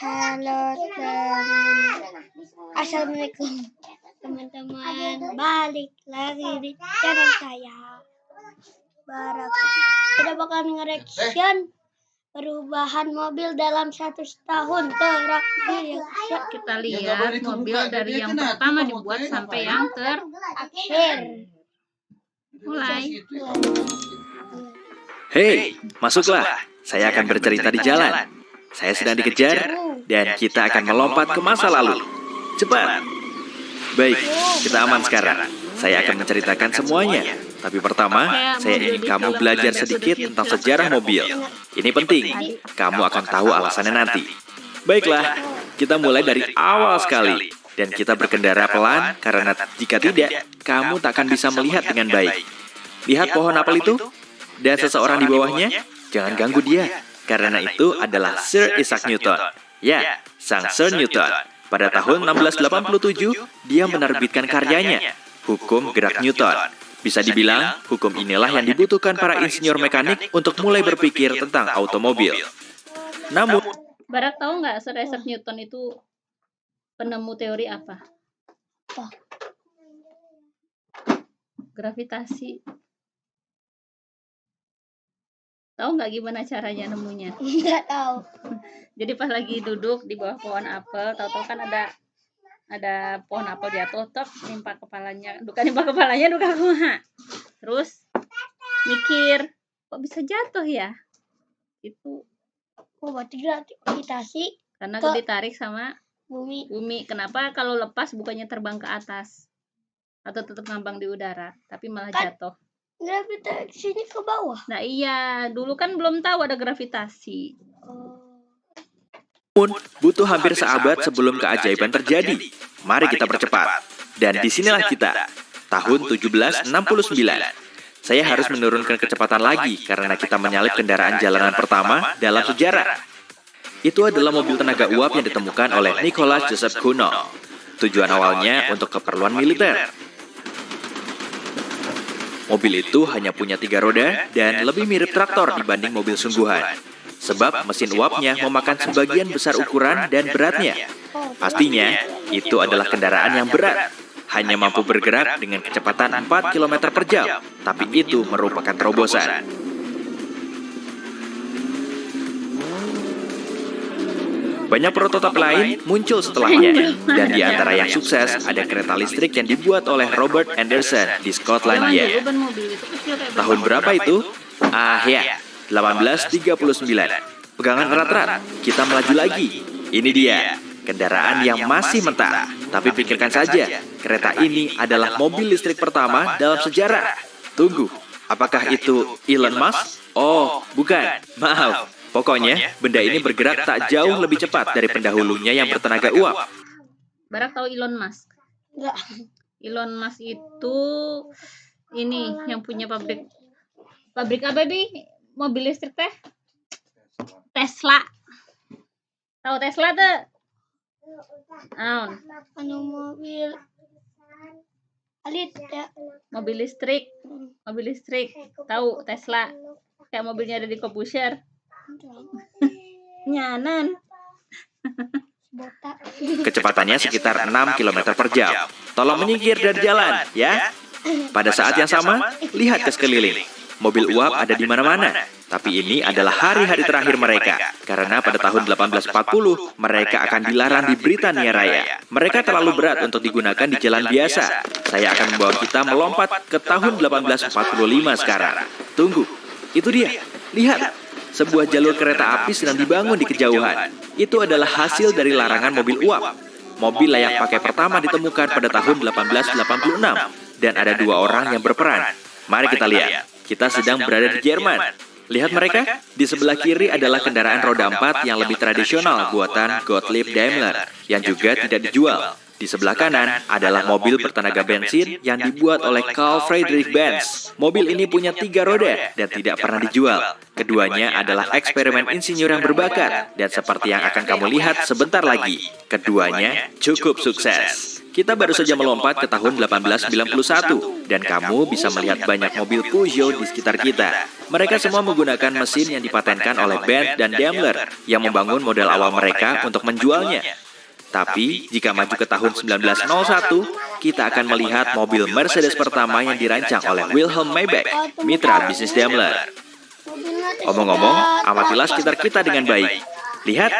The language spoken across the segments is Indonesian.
Halo Assalamualaikum teman-teman, balik lagi di channel saya Barak. Kita bakal nge-reaction perubahan mobil dalam 1 tahun terakhir ya. Kita lihat mobil dari yang pertama dibuat sampai yang terakhir. Mulai. Hei, masuklah. Saya akan bercerita di jalan. Saya sedang dikejar dan kita akan melompat ke masa lalu. Cepat. Baik, kita aman sekarang. Saya akan menceritakan semuanya. Tapi pertama, saya ingin kamu belajar sedikit tentang sejarah mobil. Ini penting. Kamu akan tahu alasannya nanti. Baiklah, kita mulai dari awal sekali. Dan kita berkendara pelan karena jika tidak, kamu tak akan bisa melihat dengan baik. Lihat pohon apel itu? Dan seseorang di bawahnya? Jangan ganggu dia, karena itu adalah Sir Isaac Newton. Ya, sang Sir Newton. Pada tahun 1687, dia menerbitkan karyanya, Hukum Gerak Newton. Bisa dibilang, hukum inilah yang dibutuhkan para insinyur mekanik untuk mulai berpikir tentang automobil. Namun, Barak tahu nggak Sir Isaac Newton itu penemu teori apa? Gravitasi. Tahu nggak gimana caranya nemunya? Nggak tahu. Jadi pas lagi duduk di bawah pohon apel, tahu-tahu kan ada pohon apel jatuh, tok nimpa kepalanya, duka kumaha. Terus mikir, kok bisa jatuh ya? Itu berarti gravitasi karena ditarik sama bumi. Kenapa kalau lepas bukannya terbang ke atas atau tetap ngambang di udara, tapi malah jatuh? Gravitasinya ke bawah. Nah iya, dulu kan belum tahu ada gravitasi. butuh hampir seabad sebelum keajaiban terjadi. Mari kita percepat. Dan disinilah kita, tahun 1769. Saya harus menurunkan kecepatan lagi karena kita menyalip kendaraan jalanan pertama dalam sejarah. Itu adalah mobil tenaga uap yang ditemukan oleh Nicholas Joseph Cugnot. Tujuan awalnya untuk keperluan militer. Mobil itu hanya punya 3 roda dan lebih mirip traktor dibanding mobil sungguhan. Sebab mesin uapnya memakan sebagian besar ukuran dan beratnya. Pastinya, itu adalah kendaraan yang berat. Hanya mampu bergerak dengan kecepatan 4 km per jam. Tapi itu merupakan terobosan. Banyak prototip lain muncul setelahnya, dan di antara yang sukses ada kereta listrik yang dibuat oleh Robert Anderson di Skotlandia. Tahun berapa itu? Ya, 1839. Pegangan erat-erat, kita melaju lagi. Ini dia, kendaraan yang masih mentah. Tapi pikirkan saja, kereta ini adalah mobil listrik pertama dalam sejarah. Tunggu, apakah itu Elon Musk? Oh, bukan, maaf. Pokoknya, benda ini bergerak tak jauh lebih cepat dari pendahulunya yang bertenaga uap. Barak tahu Elon Musk? Enggak. Elon Musk itu ini yang punya pabrik apa bi? Mobil listrik teh? Tesla. Tahu Tesla tuh? Anu mobil alit ya. Mobil listrik. Tahu Tesla? Kayak mobilnya ada di Corbusier. Nyanan. Kecepatannya sekitar 6 km per jam. Tolong menyingkir dari jalan, ya. Pada saat yang sama, lihat ke sekeliling. Mobil uap ada di mana-mana. Tapi ini adalah hari-hari terakhir mereka. Karena pada tahun 1840, mereka akan dilarang di Britania Raya. Mereka terlalu berat untuk digunakan di jalan biasa. Saya akan membawa kita melompat ke tahun 1845 sekarang. Tunggu, itu dia. Lihat. Sebuah jalur kereta api sedang dibangun di kejauhan. Itu adalah hasil dari larangan mobil uap. Mobil layak pakai pertama ditemukan pada tahun 1886. Dan ada 2 orang yang berperan. Mari kita lihat. Kita sedang berada di Jerman. Lihat mereka? Di sebelah kiri adalah kendaraan roda 4 yang lebih tradisional buatan Gottlieb Daimler, yang juga tidak dijual. Di sebelah kanan adalah mobil bertenaga bensin yang dibuat oleh Carl Friedrich Benz. Mobil ini punya 3 roda dan tidak pernah dijual. Keduanya adalah eksperimen insinyur yang berbakat, dan seperti yang akan kamu lihat sebentar lagi, keduanya cukup sukses. Kita baru saja melompat ke tahun 1891 dan kamu bisa melihat banyak mobil Peugeot di sekitar kita. Mereka semua menggunakan mesin yang dipatenkan oleh Benz dan Daimler yang membangun model awal mereka untuk menjualnya. Tapi, jika maju ke tahun 1901, kita akan melihat mobil Mercedes pertama yang dirancang oleh Wilhelm Maybach, mitra bisnis Daimler. Omong-omong, amatilah sekitar kita dengan baik. Lihat,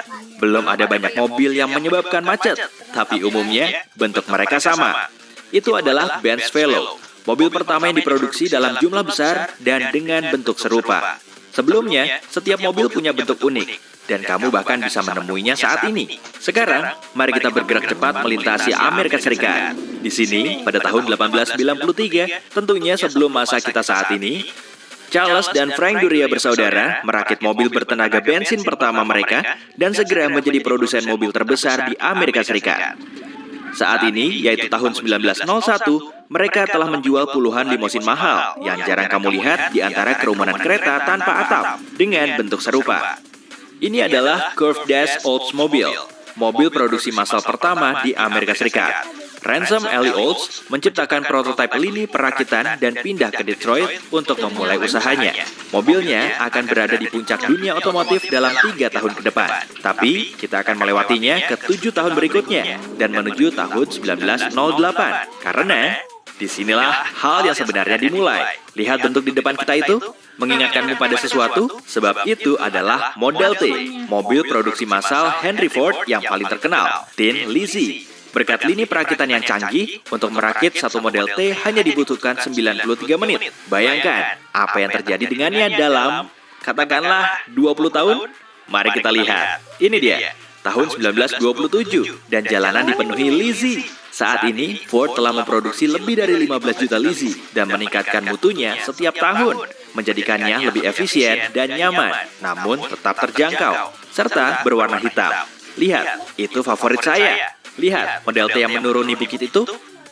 belum ada banyak mobil yang menyebabkan macet, tapi umumnya bentuk mereka sama. Itu adalah Benz Velo, mobil pertama yang diproduksi dalam jumlah besar dan dengan bentuk serupa. Sebelumnya, setiap mobil punya bentuk unik, dan kamu bahkan bisa menemuinya saat ini. Sekarang, mari kita bergerak cepat melintasi Amerika Serikat. Di sini, pada tahun 1893, tentunya sebelum masa kita saat ini, Charles dan Frank Duryea bersaudara merakit mobil bertenaga bensin pertama mereka dan segera menjadi produsen mobil terbesar di Amerika Serikat. Saat ini, yaitu tahun 1901, mereka telah menjual puluhan limosin mahal yang jarang kamu lihat di antara kerumunan kereta tanpa atap dengan bentuk serupa. Ini adalah Curved Dash Oldsmobile, mobil produksi massal pertama di Amerika Serikat. Ransom Ellie Olds menciptakan prototipe lini perakitan dan pindah ke Detroit untuk memulai usahanya. Mobilnya akan berada di puncak dunia otomotif dalam 3 tahun ke depan. Tapi, kita akan melewatinya ke 7 tahun berikutnya dan menuju tahun 1908. Karena, disinilah hal yang sebenarnya dimulai. Lihat bentuk di depan kita itu? Mengingatkanmu pada sesuatu? Sebab itu adalah Model T, mobil produksi massal Henry Ford yang paling terkenal, Tin Lizzie. Berkat lini perakitan yang canggih, untuk merakit satu model T hanya dibutuhkan 93 menit. Bayangkan, apa yang terjadi dengannya dalam, katakanlah, 20 tahun? Mari kita lihat. Ini dia, tahun 1927, dan jalanan dipenuhi Lizzie. Saat ini, Ford telah memproduksi lebih dari 15 juta Lizzie dan meningkatkan mutunya setiap tahun, menjadikannya lebih efisien dan nyaman, namun tetap terjangkau, serta berwarna hitam. Lihat, itu favorit saya. Lihat, model T yang menuruni bukit itu?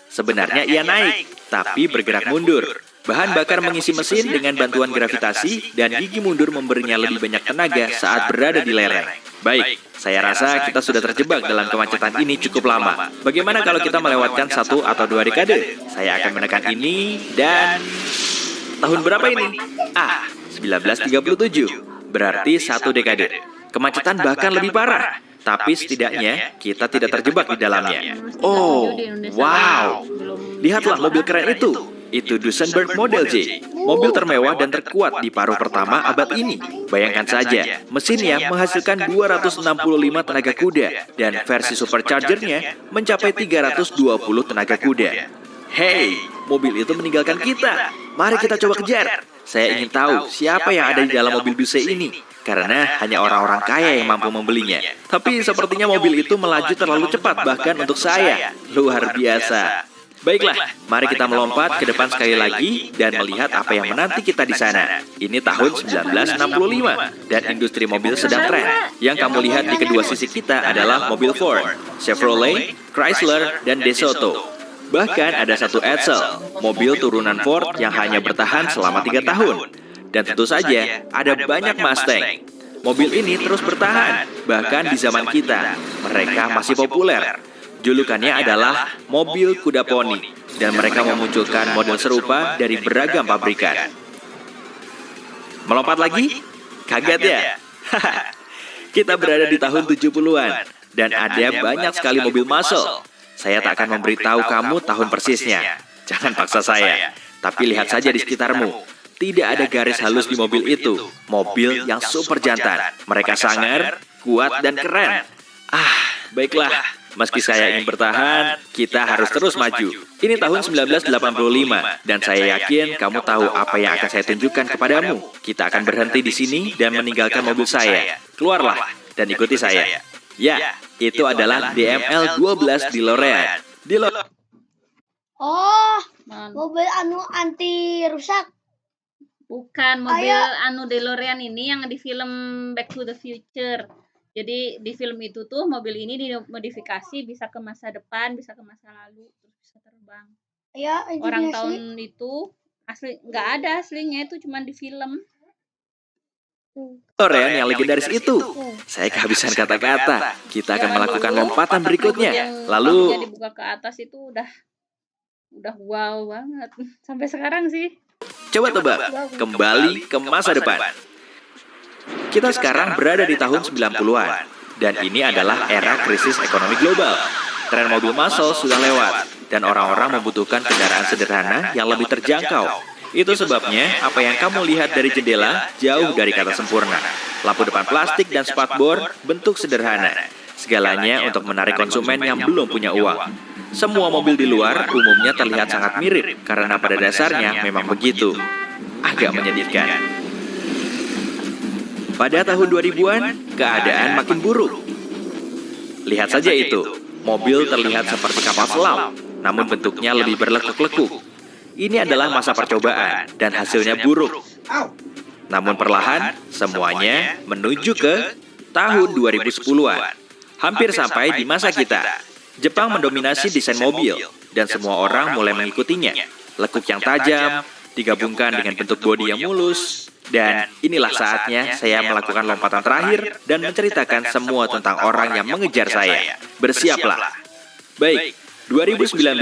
Sebenarnya ia naik, tapi bergerak mundur. Bahan bakar mengisi mesin dengan bantuan gravitasi, dan gigi mundur memberinya lebih banyak tenaga saat berada di lereng. Baik, saya rasa kita sudah terjebak dalam kemacetan ini cukup lama. Bagaimana kalau kita melewatkan 1 atau 2 dekade? Saya akan menekan ini, dan... Tahun berapa ini? 1937. Berarti 1 dekade. Kemacetan bahkan lebih parah. Tapi setidaknya kita tidak terjebak di dalamnya. Oh, wow. Lihatlah mobil keren itu. Itu Duesenberg Model J, mobil termewah dan terkuat di paruh pertama abad ini. Bayangkan saja, mesinnya menghasilkan 265 tenaga kuda dan versi superchargernya mencapai 320 tenaga kuda. Hey, mobil itu meninggalkan kita. Mari kita coba kejar. Saya ingin tahu siapa yang ada di dalam mobil Duce ini, karena hanya orang-orang kaya yang mampu membelinya. Tapi sepertinya mobil itu melaju terlalu cepat bahkan untuk saya. Luar biasa. Baiklah, mari kita melompat ke depan sekali lagi dan melihat apa yang menanti kita di sana. Ini tahun 1965 dan industri mobil sedang tren. Yang kamu lihat di kedua sisi kita adalah mobil Ford, Chevrolet, Chrysler, dan DeSoto. Bahkan ada satu Edsel, mobil turunan Ford yang hanya bertahan selama 3 tahun. Dan tentu saja, ada banyak Mustang. Mobil ini terus bertahan, bahkan di zaman kita. Mereka masih populer. Julukannya adalah mobil kuda poni, dan mereka memunculkan model serupa dari beragam pabrikan. Melompat lagi? Kaget ya? Kita berada di tahun 70-an, dan ada banyak sekali mobil muscle. Saya tak akan memberitahu kamu tahun persisnya. Jangan paksa saya. Tapi lihat saja di sekitarmu. Tidak ada garis halus di mobil itu. Mobil yang super jantan. Mereka sangar, kuat, dan keren. Baiklah. Meski saya ingin bertahan, kita harus terus maju. Ini tahun 1985, dan saya yakin kamu tahu apa yang akan saya tunjukkan kepadamu. Kita akan berhenti di sini dan meninggalkan mobil saya. Keluarlah dan ikuti saya. Ya, itu adalah DML-12 DeLorean. Oh, mobil anti rusak. Bukan, mobil DeLorean ini yang di film Back to the Future. Jadi di film itu tuh mobil ini dimodifikasi bisa ke masa depan, bisa ke masa lalu, terus bisa terbang. Ya, Orang tahun itu asli nggak ada aslinya, itu cuma di film. DeLorean yang legendaris itu. saya kehabisan kata-kata. Kita akan melakukan lompatan berikutnya. Yang Lalu, dibuka ke atas itu udah wow banget sampai sekarang sih. coba tebak, kembali ke masa depan. Kita sekarang berada di tahun 90-an, dan ini adalah era krisis ekonomi global. Tren mobil massal sudah lewat, dan orang-orang membutuhkan kendaraan sederhana yang lebih terjangkau. Itu sebabnya apa yang kamu lihat dari jendela jauh dari kata sempurna. Lampu depan plastik dan spakbor bentuk sederhana. Segalanya untuk menarik konsumen yang belum punya uang. Semua mobil di luar umumnya terlihat sangat mirip, karena pada dasarnya memang begitu. Agak menyedihkan. Pada tahun 2000-an, keadaan makin buruk. Lihat saja itu, mobil terlihat seperti kapal selam, namun bentuknya lebih berlekuk-lekuk. Ini adalah masa percobaan, dan hasilnya buruk. Namun perlahan, semuanya menuju ke tahun 2010-an. Hampir sampai di masa kita. Jepang mendominasi desain mobil, dan semua orang mulai mengikutinya. Lekuk yang tajam, digabungkan dengan bentuk bodi yang mulus. Dan inilah saatnya saya melakukan lompatan terakhir dan menceritakan semua tentang orang yang mengejar saya. Bersiaplah. Baik, 2019,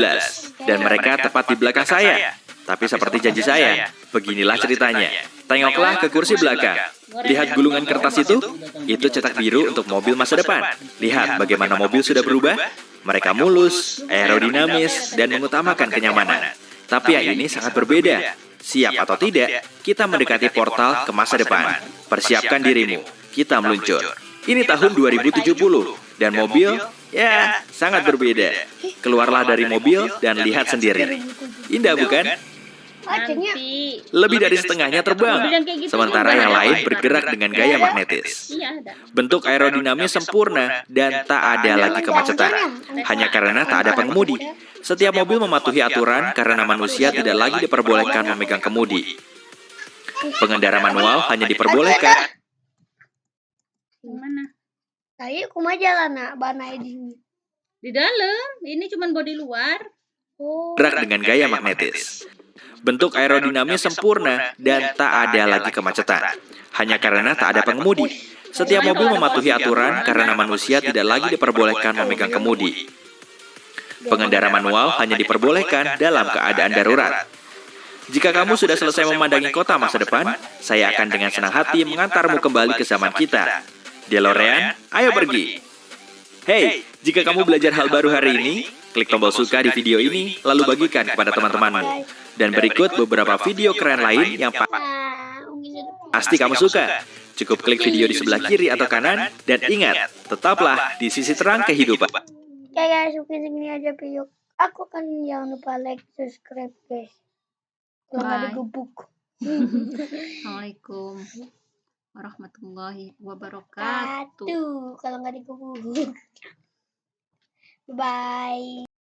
dan mereka tepat di belakang saya. Tapi seperti janji saya, beginilah ceritanya. Tengoklah ke kursi belakang. Lihat gulungan kertas itu? Itu cetak biru untuk mobil masa depan. Lihat bagaimana mobil sudah berubah. Mereka mulus, aerodinamis, dan mengutamakan kenyamanan. Tapi yang ini sangat berbeda. Siap atau tidak, kita mendekati portal ke masa depan. Persiapkan dirimu, kita meluncur. Ini tahun 2070, dan mobil, ya, sangat berbeda. Keluarlah dari mobil dan lihat sendiri. Indah bukan? Nanti Lebih dari setengahnya terbang, sementara yang lain bergerak dengan gaya magnetis. iya ada. Bentuk aerodinamis sempurna dan tak ada lagi kemacetan. Hanya karena tak ada pengemudi. Setiap mobil mematuhi aturan karena manusia tidak lagi diperbolehkan memegang kemudi. Pengendara manual hanya diperbolehkan. Mana? Saya kuma jalan nak bana ini. Di dalam. Ini cuman bodi luar. Oh. Bergerak dengan gaya magnetis. Bentuk aerodinamis sempurna dan tak ada lagi kemacetan. Hanya karena tak ada pengemudi. Setiap mobil mematuhi aturan karena manusia tidak lagi diperbolehkan memegang kemudi. Pengendara manual hanya diperbolehkan dalam keadaan darurat. Jika kamu sudah selesai memandangi kota masa depan, saya akan dengan senang hati mengantarmu kembali ke zaman kita. DeLorean, ayo pergi. Hey, jika kamu belajar hal baru hari ini, klik tombol suka di video ini, lalu bagikan kepada teman-temanmu. Dan berikut beberapa video keren lain yang pasti kamu suka. Cukup klik video di sebelah kiri atau kanan, dan ingat, tetaplah di sisi terang kehidupan. Ya guys, mungkin segini aja video. Aku kan jangan lupa like, subscribe guys. Kalau nggak Bye. digebuk. Assalamualaikum warahmatullahi wabarakatuh. Kalau nggak digebuk. Bye.